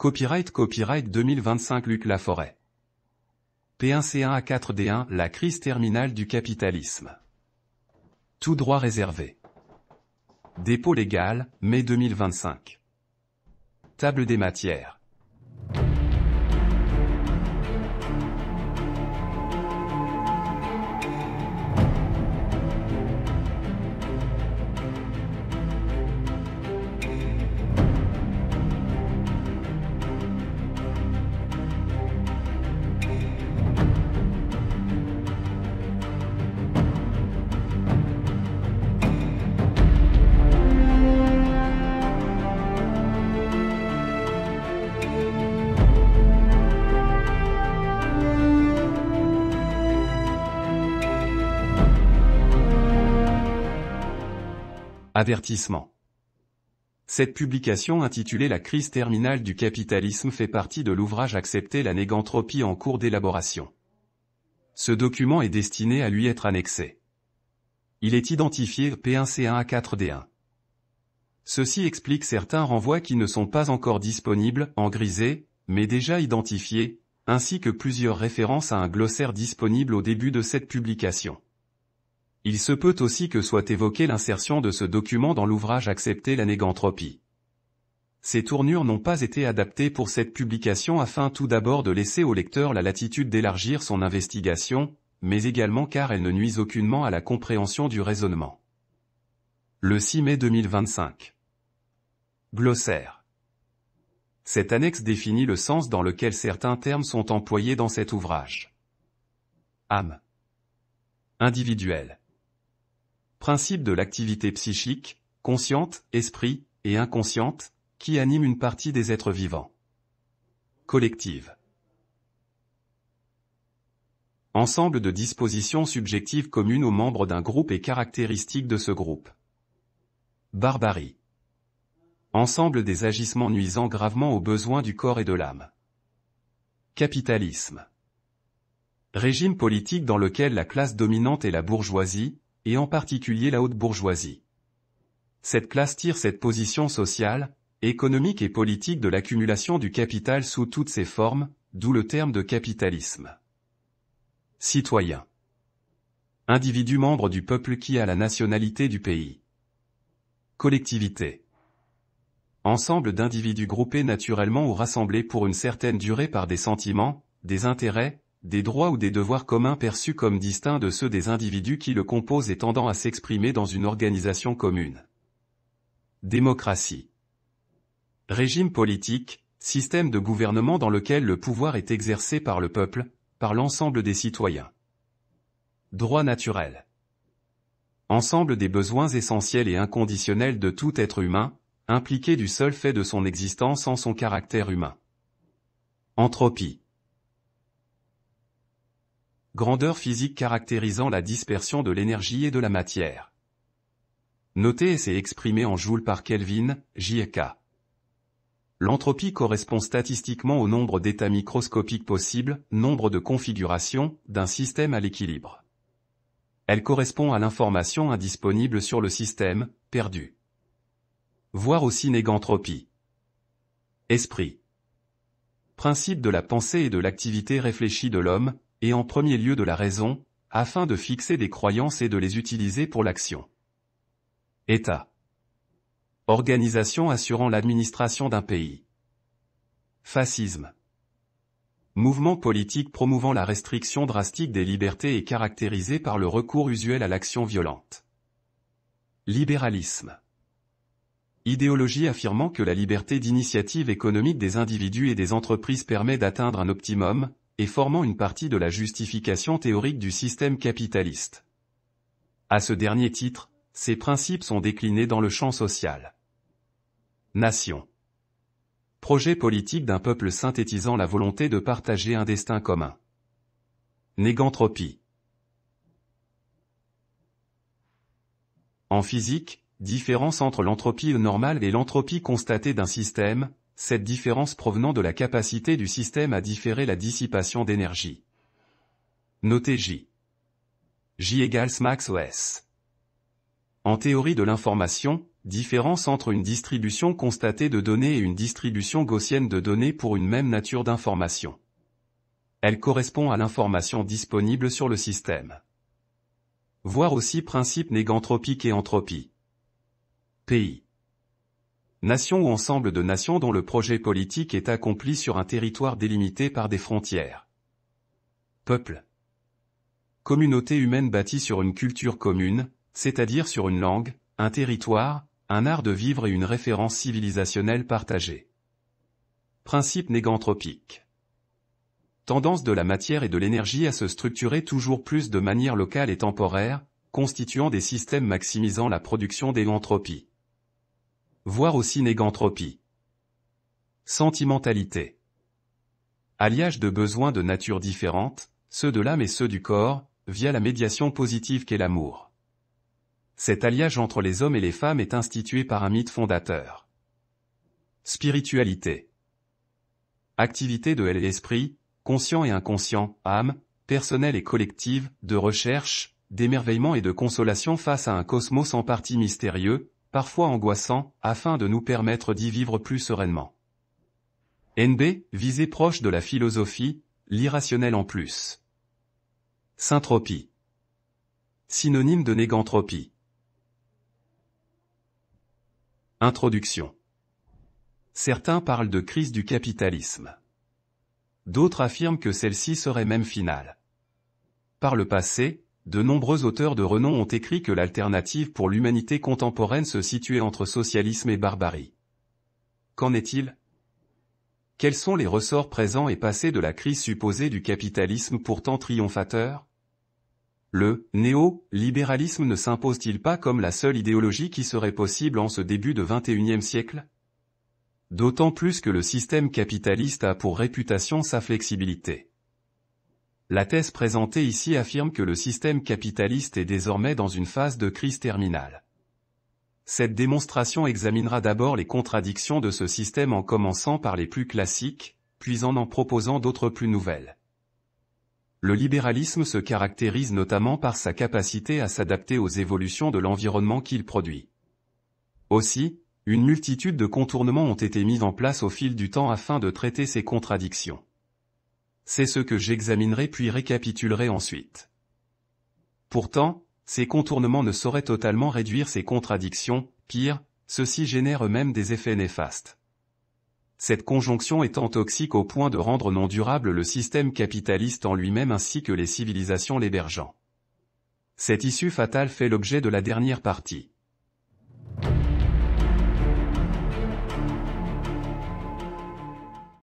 Copyright 2025 Luc Laforêt. P1C1A4D1 La crise terminale du capitalisme. Tout droit réservé. Dépôt légal, mai 2025. Table des matières. Avertissement. Cette publication intitulée La crise terminale du capitalisme fait partie de l'ouvrage Accepter la négantropie en cours d'élaboration. Ce document est destiné à lui être annexé. Il est identifié P1C1A4D1. Ceci explique certains renvois qui ne sont pas encore disponibles, en grisé, mais déjà identifiés, ainsi que plusieurs références à un glossaire disponible au début de cette publication. Il se peut aussi que soit évoquée l'insertion de ce document dans l'ouvrage Accepter la négantropie. Ces tournures n'ont pas été adaptées pour cette publication afin tout d'abord de laisser au lecteur la latitude d'élargir son investigation, mais également car elles ne nuisent aucunement à la compréhension du raisonnement. Le 6 mai 2025. Glossaire. Cette annexe définit le sens dans lequel certains termes sont employés dans cet ouvrage. Âme. Individuel. Principe de l'activité psychique, consciente, esprit, et inconsciente, qui anime une partie des êtres vivants. Collective. Ensemble de dispositions subjectives communes aux membres d'un groupe et caractéristiques de ce groupe. Barbarie. Ensemble des agissements nuisant gravement aux besoins du corps et de l'âme. Capitalisme. Régime politique dans lequel la classe dominante est la bourgeoisie, et en particulier la haute bourgeoisie. Cette classe tire cette position sociale, économique et politique de l'accumulation du capital sous toutes ses formes, d'où le terme de capitalisme. Citoyen. Individu membre du peuple qui a la nationalité du pays. Collectivité. Ensemble d'individus groupés naturellement ou rassemblés pour une certaine durée par des sentiments, des intérêts, des droits ou des devoirs communs perçus comme distincts de ceux des individus qui le composent et tendant à s'exprimer dans une organisation commune. Démocratie. Régime politique, système de gouvernement dans lequel le pouvoir est exercé par le peuple, par l'ensemble des citoyens. Droit naturel. Ensemble des besoins essentiels et inconditionnels de tout être humain, impliqué du seul fait de son existence en son caractère humain. Entropie. Grandeur physique caractérisant la dispersion de l'énergie et de la matière. Notez et c'est exprimé en joules par Kelvin, J.K. L'entropie correspond statistiquement au nombre d'états microscopiques possibles, nombre de configurations, d'un système à l'équilibre. Elle correspond à l'information indisponible sur le système, perdue. Voir aussi négantropie. Esprit. Principe de la pensée et de l'activité réfléchie de l'homme, et en premier lieu de la raison, afin de fixer des croyances et de les utiliser pour l'action. État. Organisation assurant l'administration d'un pays. Fascisme. Mouvement politique promouvant la restriction drastique des libertés et caractérisé par le recours usuel à l'action violente. Libéralisme. Idéologie affirmant que la liberté d'initiative économique des individus et des entreprises permet d'atteindre un optimum, et formant une partie de la justification théorique du système capitaliste. À ce dernier titre, ces principes sont déclinés dans le champ social. Nation. Projet politique d'un peuple synthétisant la volonté de partager un destin commun. Négantropie. En physique, différence entre l'entropie normale et l'entropie constatée d'un système, cette différence provenant de la capacité du système à différer la dissipation d'énergie. Notez J. J égale max OS. En théorie de l'information, différence entre une distribution constatée de données et une distribution gaussienne de données pour une même nature d'information. Elle correspond à l'information disponible sur le système. Voir aussi principe négantropique et entropie. Pays. Nation ou ensemble de nations dont le projet politique est accompli sur un territoire délimité par des frontières. Peuple. Communauté humaine bâtie sur une culture commune, c'est-à-dire sur une langue, un territoire, un art de vivre et une référence civilisationnelle partagée. Principe négantropique. Tendance de la matière et de l'énergie à se structurer toujours plus de manière locale et temporaire, constituant des systèmes maximisant la production d'égantropie. Voir aussi négantropie. Sentimentalité. Alliage de besoins de nature différente, ceux de l'âme et ceux du corps, via la médiation positive qu'est l'amour. Cet alliage entre les hommes et les femmes est institué par un mythe fondateur. Spiritualité. Activité de l'esprit, conscient et inconscient, âme, personnelle et collective, de recherche, d'émerveillement et de consolation face à un cosmos en partie mystérieux, parfois angoissant, afin de nous permettre d'y vivre plus sereinement. NB, visée proche de la philosophie, l'irrationnel en plus. Syntropie. Synonyme de négantropie. Introduction. Certains parlent de crise du capitalisme. D'autres affirment que celle-ci serait même finale. Par le passé, de nombreux auteurs de renom ont écrit que l'alternative pour l'humanité contemporaine se situait entre socialisme et barbarie. Qu'en est-il? Quels sont les ressorts présents et passés de la crise supposée du capitalisme pourtant triomphateur? Le néo-libéralisme ne s'impose-t-il pas comme la seule idéologie qui serait possible en ce début de XXIe siècle? D'autant plus que le système capitaliste a pour réputation sa flexibilité. La thèse présentée ici affirme que le système capitaliste est désormais dans une phase de crise terminale. Cette démonstration examinera d'abord les contradictions de ce système en commençant par les plus classiques, puis en proposant d'autres plus nouvelles. Le libéralisme se caractérise notamment par sa capacité à s'adapter aux évolutions de l'environnement qu'il produit. Aussi, une multitude de contournements ont été mis en place au fil du temps afin de traiter ces contradictions. C'est ce que j'examinerai puis récapitulerai ensuite. Pourtant, ces contournements ne sauraient totalement réduire ces contradictions, pire, ceux-ci génèrent eux-mêmes des effets néfastes. Cette conjonction étant toxique au point de rendre non durable le système capitaliste en lui-même ainsi que les civilisations l'hébergeant. Cette issue fatale fait l'objet de la dernière partie.